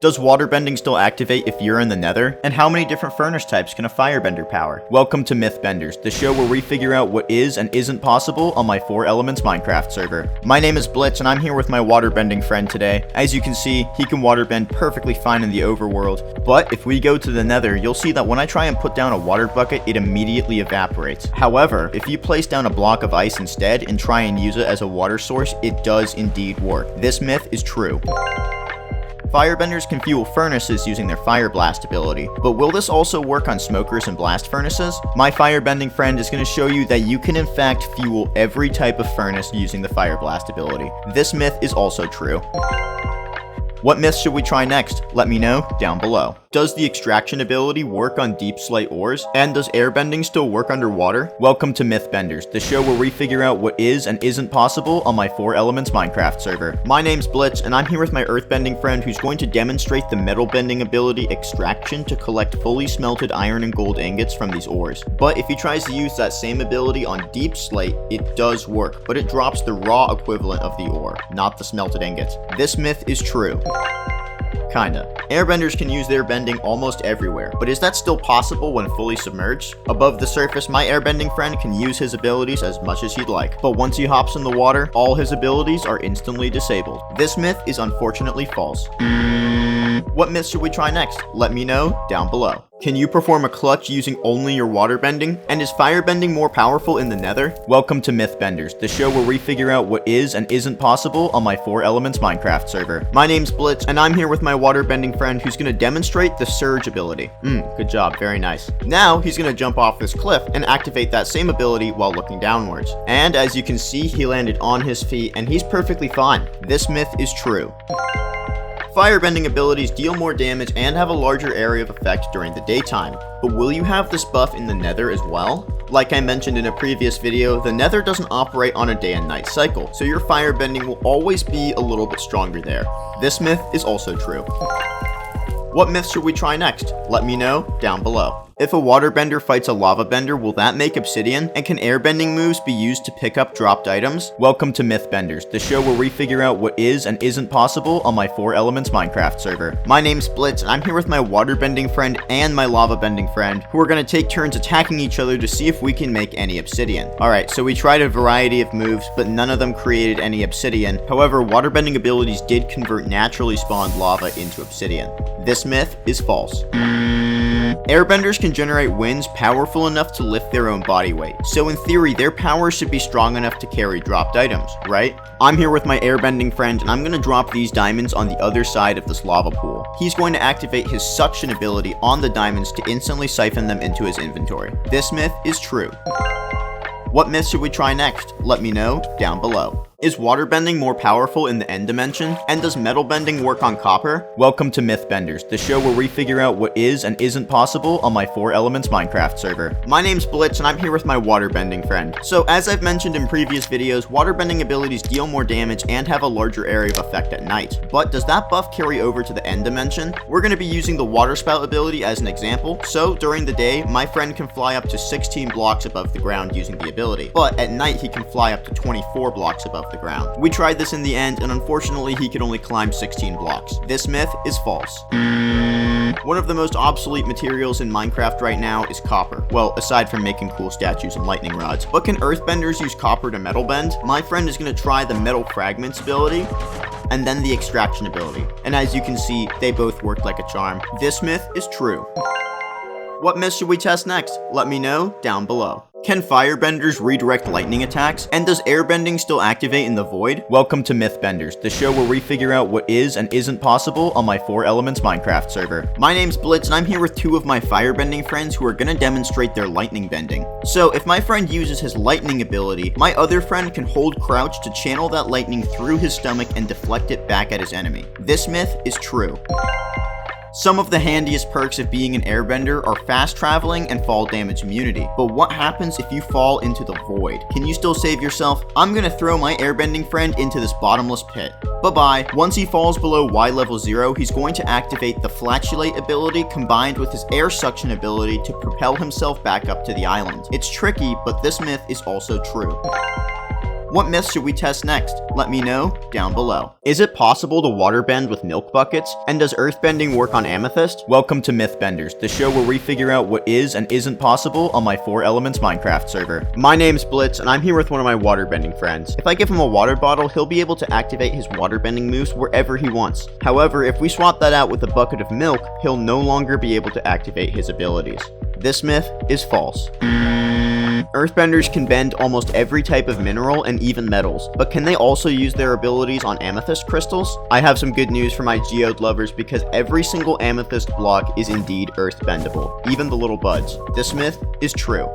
Does waterbending still activate if you're in the nether? And how many different furnace types can a firebender power? Welcome to Mythbenders, the show where we figure out what is and isn't possible on my 4 Elements Minecraft server. My name is Blitz and I'm here with my waterbending friend today. As you can see, he can waterbend perfectly fine in the overworld, but if we go to the nether, you'll see that when I try and put down a water bucket, it immediately evaporates. However, if you place down a block of ice instead and try and use it as a water source, it does indeed work. This myth is true. Firebenders can fuel furnaces using their Fire Blast ability, but will this also work on smokers and blast furnaces? My firebending friend is going to show you that you can in fact fuel every type of furnace using the Fire Blast ability. This myth is also true. What myths should we try next? Let me know down below. Does the extraction ability work on deep slate ores? And does airbending still work underwater? Welcome to Mythbenders, the show where we figure out what is and isn't possible on my 4 Elements Minecraft server. My name's Blitz, and I'm here with my earthbending friend who's going to demonstrate the metal bending ability extraction to collect fully smelted iron and gold ingots from these ores. But if he tries to use that same ability on deep slate, it does work, but it drops the raw equivalent of the ore, not the smelted ingots. This myth is true. Kinda. Airbenders can use their bending almost everywhere, but is that still possible when fully submerged? Above the surface, my airbending friend can use his abilities as much as he'd like, but once he hops in the water, all his abilities are instantly disabled. This myth is unfortunately false. What myths should we try next? Let me know down below. Can you perform a clutch using only your waterbending? And is firebending more powerful in the nether? Welcome to Mythbenders, the show where we figure out what is and isn't possible on my 4 Elements Minecraft server. My name's Blitz, and I'm here with my waterbending friend who's going to demonstrate the surge ability. Good job, very nice. Now, he's going to jump off this cliff and activate that same ability while looking downwards. And as you can see, he landed on his feet, and he's perfectly fine. This myth is true. Firebending abilities deal more damage and have a larger area of effect during the daytime, but will you have this buff in the nether as well? Like I mentioned in a previous video, the nether doesn't operate on a day and night cycle, so your firebending will always be a little bit stronger there. This myth is also true. What myths should we try next? Let me know down below. If a waterbender fights a lava bender, will that make obsidian? And can airbending moves be used to pick up dropped items? Welcome to Mythbenders, the show where we figure out what is and isn't possible on my 4 Elements Minecraft server. My name's Blitz, and I'm here with my waterbending friend and my lava bending friend, who are going to take turns attacking each other to see if we can make any obsidian. Alright, so we tried a variety of moves, but none of them created any obsidian. However, waterbending abilities did convert naturally spawned lava into obsidian. This myth is false. Airbenders can generate winds powerful enough to lift their own body weight, so in theory their power should be strong enough to carry dropped items, right? I'm here with my airbending friend and I'm going to drop these diamonds on the other side of this lava pool. He's going to activate his suction ability on the diamonds to instantly siphon them into his inventory. This myth is true. What myth should we try next? Let me know down below. Is waterbending more powerful in the end dimension? And does metal bending work on copper? Welcome to Mythbenders, the show where we figure out what is and isn't possible on my 4 Elements Minecraft server. My name's Blitz and I'm here with my waterbending friend. So as I've mentioned in previous videos, waterbending abilities deal more damage and have a larger area of effect at night. But does that buff carry over to the end dimension? We're going to be using the water spout ability as an example. So during the day, my friend can fly up to 16 blocks above the ground using the ability. But at night, he can fly up to 24 blocks above the ground. We tried this in the end, and unfortunately he could only climb 16 blocks. This myth is false. One of the most obsolete materials in Minecraft right now is copper. Well, aside from making cool statues and lightning rods. But can earthbenders use copper to metal bend? My friend is going to try the metal fragments ability and then the extraction ability. And as you can see, they both work like a charm. This myth is true. What myth should we test next? Let me know down below. Can firebenders redirect lightning attacks? And does airbending still activate in the void? Welcome to Mythbenders, the show where we figure out what is and isn't possible on my 4 Elements Minecraft server. My name's Blitz and I'm here with 2 of my firebending friends who are going to demonstrate their lightning bending. So if my friend uses his lightning ability, my other friend can hold crouch to channel that lightning through his stomach and deflect it back at his enemy. This myth is true. Some of the handiest perks of being an airbender are fast traveling and fall damage immunity. But what happens if you fall into the void? Can you still save yourself? I'm gonna throw my airbending friend into this bottomless pit. Bye-bye. Once he falls below Y level 0, he's going to activate the Flatulate ability combined with his air suction ability to propel himself back up to the island. It's tricky, but this myth is also true. What myths should we test next? Let me know down below. Is it possible to waterbend with milk buckets? And does earthbending work on amethyst? Welcome to Mythbenders, the show where we figure out what is and isn't possible on my 4 Elements Minecraft server. My name's Blitz, and I'm here with one of my waterbending friends. If I give him a water bottle, he'll be able to activate his waterbending moves wherever he wants. However, if we swap that out with a bucket of milk, he'll no longer be able to activate his abilities. This myth is false. Earthbenders can bend almost every type of mineral and even metals, but can they also use their abilities on amethyst crystals? I have some good news for my geode lovers because every single amethyst block is indeed earthbendable, even the little buds. This myth is true.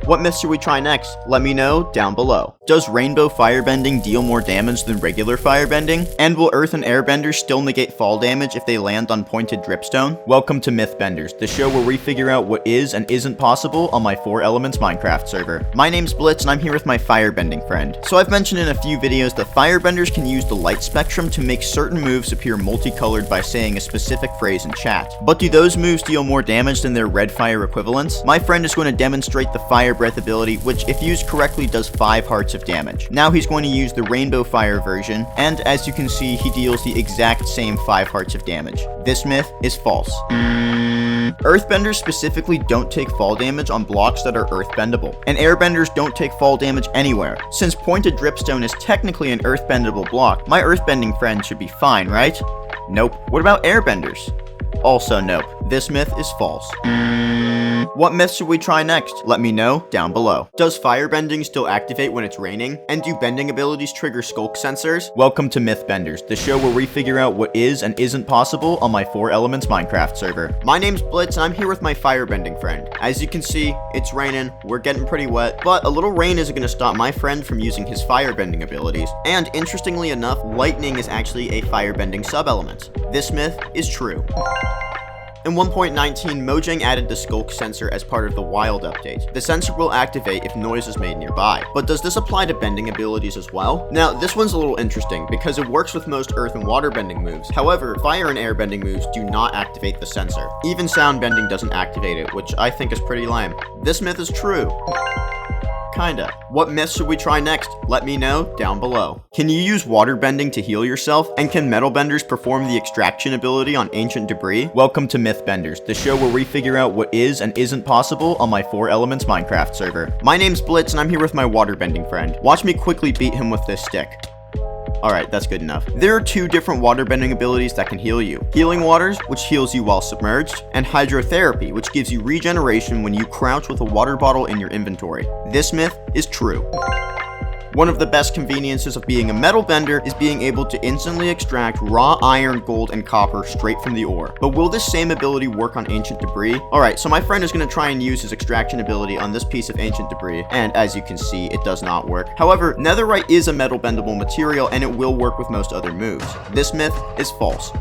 What myths should we try next? Let me know down below. Does rainbow firebending deal more damage than regular firebending? And will earth and airbenders still negate fall damage if they land on pointed dripstone? Welcome to Mythbenders, the show where we figure out what is and isn't possible on my 4 Elements Minecraft server. My name's Blitz and I'm here with my firebending friend. So I've mentioned in a few videos that firebenders can use the light spectrum to make certain moves appear multicolored by saying a specific phrase in chat. But do those moves deal more damage than their red fire equivalents? My friend is going to demonstrate the fire breath ability, which if used correctly does 5 hearts of damage. Now he's going to use the rainbow fire version, and as you can see, he deals the exact same 5 hearts of damage. This myth is false. Earthbenders specifically don't take fall damage on blocks that are earthbendable, and airbenders don't take fall damage anywhere. Since pointed dripstone is technically an earthbendable block, my earthbending friend should be fine, right? Nope. What about airbenders? Also nope. This myth is false. What myths should we try next? Let me know down below. Does firebending still activate when it's raining? And do bending abilities trigger skulk sensors? Welcome to Mythbenders, the show where we figure out what is and isn't possible on my 4 Elements Minecraft server. My name's Blitz and I'm here with my firebending friend. As you can see, it's raining, we're getting pretty wet, but a little rain isn't going to stop my friend from using his firebending abilities. And interestingly enough, lightning is actually a firebending sub-element. This myth is true. In 1.19, Mojang added the skulk sensor as part of the Wild update. The sensor will activate if noise is made nearby. But does this apply to bending abilities as well? Now, this one's a little interesting because it works with most earth and water bending moves. However, fire and air bending moves do not activate the sensor. Even sound bending doesn't activate it, which I think is pretty lame. This myth is true. Kinda. What myths should we try next? Let me know down below. Can you use water bending to heal yourself? And can metal benders perform the extraction ability on ancient debris? Welcome to Mythbenders, the show where we figure out what is and isn't possible on my 4 Elements Minecraft server. My name's Blitz and I'm here with my water bending friend. Watch me quickly beat him with this stick. Alright, that's good enough. There are 2 different waterbending abilities that can heal you. Healing Waters, which heals you while submerged, and Hydrotherapy, which gives you regeneration when you crouch with a water bottle in your inventory. This myth is true. One of the best conveniences of being a metal bender is being able to instantly extract raw iron, gold, and copper straight from the ore. But will this same ability work on ancient debris? Alright, so my friend is going to try and use his extraction ability on this piece of ancient debris, and as you can see, it does not work. However, netherite is a metal bendable material, and it will work with most other moves. This myth is false.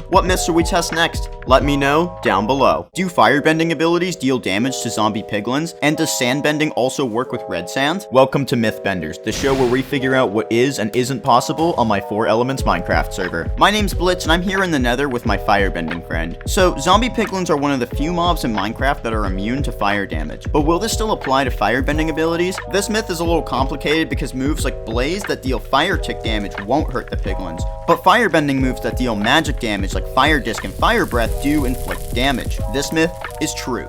What myths should we test next? Let me know down below. Do firebending abilities deal damage to zombie piglins? And does sandbending also work with red sand? Welcome to Mythbenders, the show where we figure out what is and isn't possible on my 4 Elements Minecraft server. My name's Blitz and I'm here in the nether with my firebending friend. So, zombie piglins are one of the few mobs in Minecraft that are immune to fire damage. But will this still apply to firebending abilities? This myth is a little complicated because moves like Blaze that deal fire tick damage won't hurt the piglins. But firebending moves that deal magic damage like Fire Disc and Fire Breath do inflict damage. This myth is true.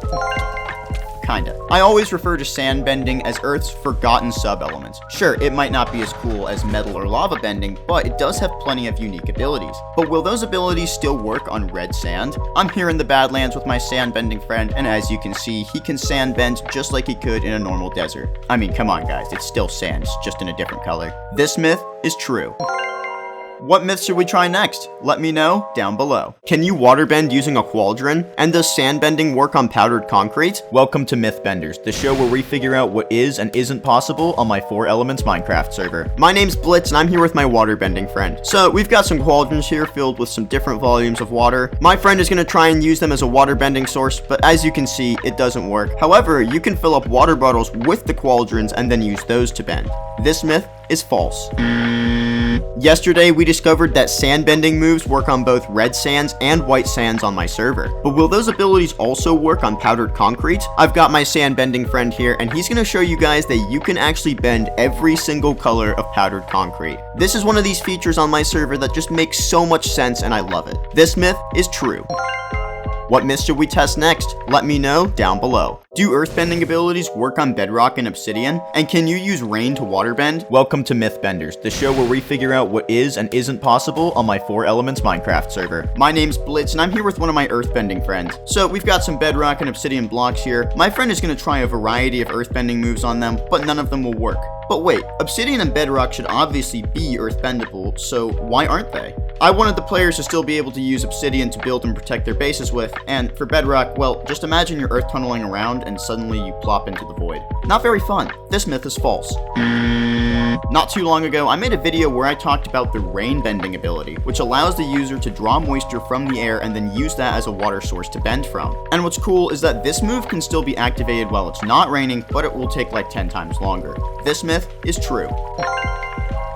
Kinda. I always refer to sandbending as Earth's forgotten sub-elements. Sure, it might not be as cool as metal or lava bending, but it does have plenty of unique abilities. But will those abilities still work on red sand? I'm here in the Badlands with my sandbending friend, and as you can see, he can sandbend just like he could in a normal desert. I mean, come on guys, it's still sand, it's just in a different color. This myth is true. What myths should we try next? Let me know down below. Can you waterbend using a qualdron? And does sandbending work on powdered concrete? Welcome to Mythbenders, the show where we figure out what is and isn't possible on my 4 Elements Minecraft server. My name's Blitz and I'm here with my waterbending friend. So we've got some qualdrons here filled with some different volumes of water. My friend is going to try and use them as a waterbending source, but as you can see, it doesn't work. However, you can fill up water bottles with the qualdrons and then use those to bend. This myth is false. Yesterday, we discovered that sand bending moves work on both red sands and white sands on my server. But will those abilities also work on powdered concrete? I've got my sand bending friend here, and he's going to show you guys that you can actually bend every single color of powdered concrete. This is one of these features on my server that just makes so much sense, and I love it. This myth is true. What myth should we test next? Let me know down below. Do earthbending abilities work on bedrock and obsidian? And can you use rain to waterbend? Welcome to Mythbenders, the show where we figure out what is and isn't possible on my 4 Elements Minecraft server. My name's Blitz, and I'm here with one of my earthbending friends. So we've got some bedrock and obsidian blocks here. My friend is going to try a variety of earthbending moves on them, but none of them will work. But wait, obsidian and bedrock should obviously be earthbendable, so why aren't they? I wanted the players to still be able to use obsidian to build and protect their bases with, and for bedrock, well, just imagine you're earth tunneling around and suddenly you plop into the void. Not very fun. This myth is false. Not too long ago, I made a video where I talked about the rain bending ability, which allows the user to draw moisture from the air and then use that as a water source to bend from. And what's cool is that this move can still be activated while it's not raining, but it will take like 10 times longer. This myth is true.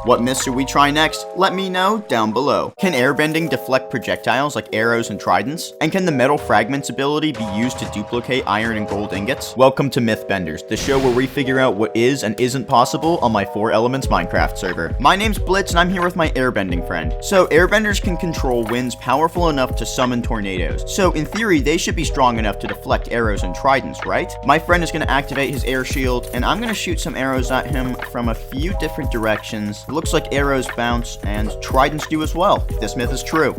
What myths should we try next? Let me know down below. Can airbending deflect projectiles like arrows and tridents? And can the metal fragments ability be used to duplicate iron and gold ingots? Welcome to Mythbenders, the show where we figure out what is and isn't possible on my 4 Elements Minecraft server. My name's Blitz, and I'm here with my airbending friend. So airbenders can control winds powerful enough to summon tornadoes. So in theory, they should be strong enough to deflect arrows and tridents, right? My friend is going to activate his air shield, and I'm going to shoot some arrows at him from a few different directions. It looks like arrows bounce, and tridents do as well. This myth is true.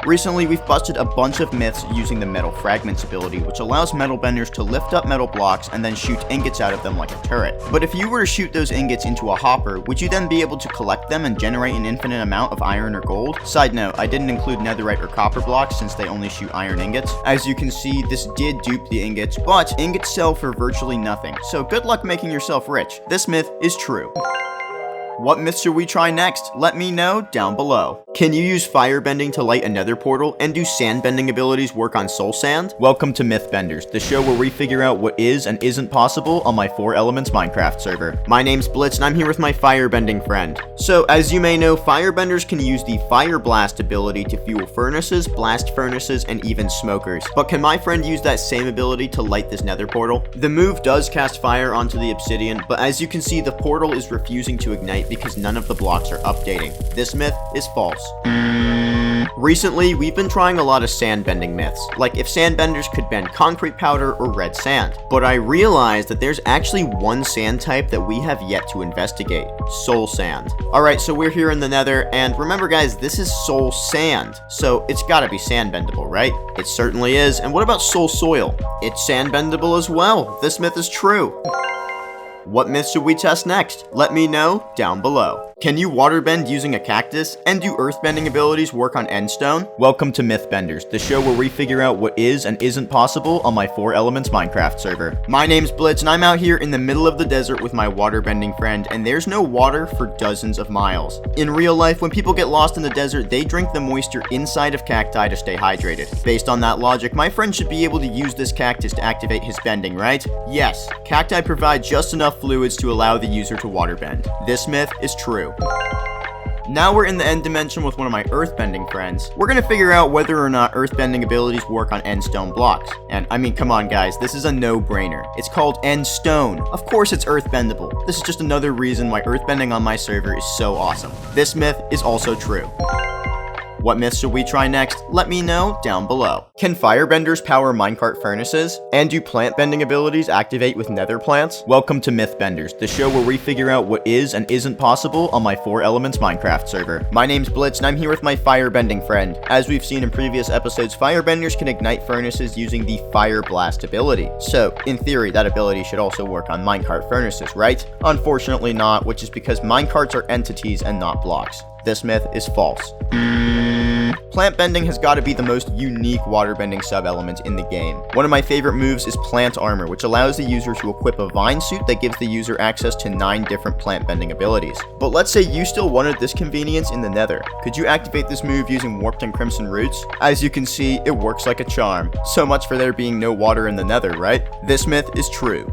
Recently, we've busted a bunch of myths using the metal fragments ability, which allows metal benders to lift up metal blocks and then shoot ingots out of them like a turret. But if you were to shoot those ingots into a hopper, would you then be able to collect them and generate an infinite amount of iron or gold? Side note, I didn't include netherite or copper blocks since they only shoot iron ingots. As you can see, this did dupe the ingots, but ingots sell for virtually nothing, so good luck making yourself rich. This myth is true. What myth should we try next? Let me know down below. Can you use firebending to light a nether portal? And do sandbending abilities work on soul sand? Welcome to Mythbenders, the show where we figure out what is and isn't possible on my 4 Elements Minecraft server. My name's Blitz, and I'm here with my firebending friend. So, as you may know, firebenders can use the fire blast ability to fuel furnaces, blast furnaces, and even smokers. But can my friend use that same ability to light this nether portal? The move does cast fire onto the obsidian, but as you can see, the portal is refusing to ignite because none of the blocks are updating. This myth is false. Recently, we've been trying a lot of sandbending myths, like if sandbenders could bend concrete powder or red sand. But I realized that there's actually one sand type that we have yet to investigate: soul sand. Alright, so we're here in the nether, and remember guys, this is soul sand, so it's gotta be sandbendable, right? It certainly is. And what about soul soil? It's sandbendable as well. This myth is true. What myth should we test next? Let me know down below. Can you waterbend using a cactus? And do earthbending abilities work on endstone? Welcome to Mythbenders, the show where we figure out what is and isn't possible on my 4 Elements Minecraft server. My name's Blitz, and I'm out here in the middle of the desert with my waterbending friend, and there's no water for dozens of miles. In real life, when people get lost in the desert, they drink the moisture inside of cacti to stay hydrated. Based on that logic, my friend should be able to use this cactus to activate his bending, right? Yes, cacti provide just enough fluids to allow the user to waterbend. This myth is true. Now we're in the end dimension with one of my earthbending friends. We're gonna figure out whether or not earthbending abilities work on endstone blocks. And I mean, come on guys, this is a no-brainer. It's called endstone. Of course it's earthbendable. This is just another reason why earthbending on my server is so awesome. This myth is also true. What myths should we try next? Let me know down below. Can firebenders power minecart furnaces? And do plant bending abilities activate with nether plants? Welcome to Mythbenders, the show where we figure out what is and isn't possible on my 4 Elements Minecraft server. My name's Blitz, and I'm here with my firebending friend. As we've seen in previous episodes, firebenders can ignite furnaces using the fire blast ability. So, in theory, that ability should also work on minecart furnaces, right? Unfortunately not, which is because minecarts are entities and not blocks. This myth is false. Plant bending has got to be the most unique waterbending sub-element in the game. One of my favorite moves is plant armor, which allows the user to equip a vine suit that gives the user access to 9 different plant bending abilities. But let's say you still wanted this convenience in the nether. Could you activate this move using warped and crimson roots? As you can see, it works like a charm. So much for there being no water in the nether, right? This myth is true.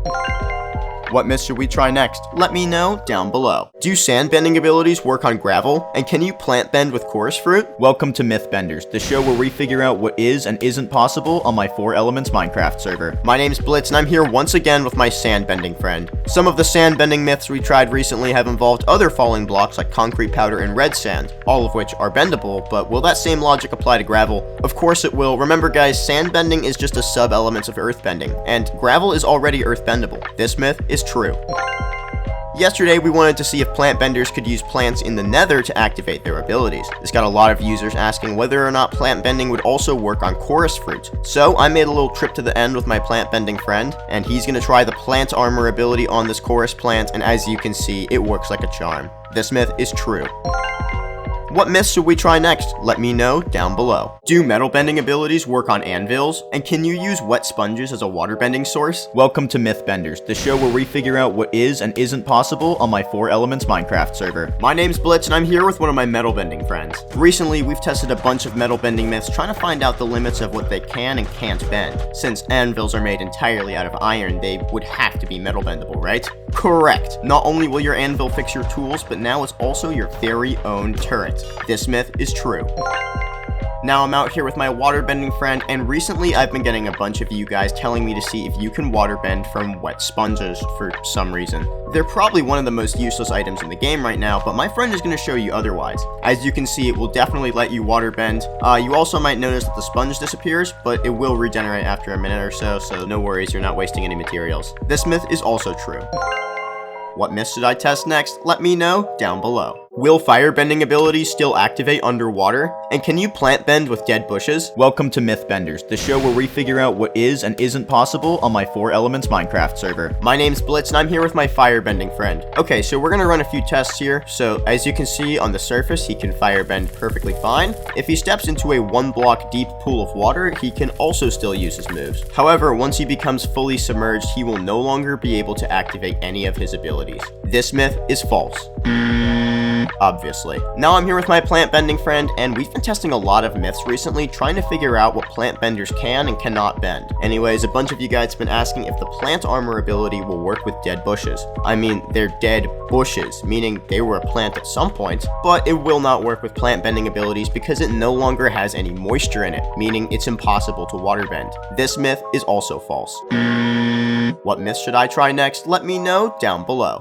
What myth should we try next? Let me know down below. Do sand bending abilities work on gravel? And can you plant bend with chorus fruit? Welcome to Mythbenders, the show where we figure out what is and isn't possible on my 4 Elements Minecraft server. My name's Blitz and I'm here once again with my sand bending friend. Some of the sand bending myths we tried recently have involved other falling blocks like concrete powder and red sand, all of which are bendable, but will that same logic apply to gravel? Of course it will. Remember guys, sand bending is just a sub-element of earth bending, and gravel is already earth bendable. This myth is true. Yesterday, we wanted to see if plant benders could use plants in the nether to activate their abilities. This got a lot of users asking whether or not plant bending would also work on chorus fruits. So I made a little trip to the end with my plant bending friend, and he's gonna try the plant armor ability on this chorus plant, and as you can see, it works like a charm. This myth is true. What myths should we try next? Let me know down below. Do metal bending abilities work on anvils? And can you use wet sponges as a water bending source? Welcome to Mythbenders, the show where we figure out what is and isn't possible on my 4 Elements Minecraft server. My name's Blitz and I'm here with one of my metal bending friends. Recently, we've tested a bunch of metal bending myths trying to find out the limits of what they can and can't bend. Since anvils are made entirely out of iron, they would have to be metal bendable, right? Correct. Not only will your anvil fix your tools, but now it's also your very own turret. This myth is true. Now I'm out here with my waterbending friend, and recently I've been getting a bunch of you guys telling me to see if you can waterbend from wet sponges for some reason. They're probably one of the most useless items in the game right now, but my friend is going to show you otherwise. As you can see, it will definitely let you waterbend. You also might notice that the sponge disappears, but it will regenerate after a minute or so, so no worries, you're not wasting any materials. This myth is also true. What myth should I test next? Let me know down below. Will firebending abilities still activate underwater? And can you plant bend with dead bushes? Welcome to Mythbenders, the show where we figure out what is and isn't possible on my 4 Elements Minecraft server. My name's Blitz and I'm here with my firebending friend. Okay, so we're gonna run a few tests here. So as you can see on the surface, he can firebend perfectly fine. If he steps into a 1 block deep pool of water, he can also still use his moves. However, once he becomes fully submerged, he will no longer be able to activate any of his abilities. This myth is false. Obviously. Now I'm here with my plant bending friend, and we've been testing a lot of myths recently, trying to figure out what plant benders can and cannot bend. Anyways, a bunch of you guys have been asking if the plant armor ability will work with dead bushes. I mean, they're dead bushes, meaning they were a plant at some point, but it will not work with plant bending abilities because it no longer has any moisture in it, meaning it's impossible to water bend. This myth is also false. What myth should I try next? Let me know down below.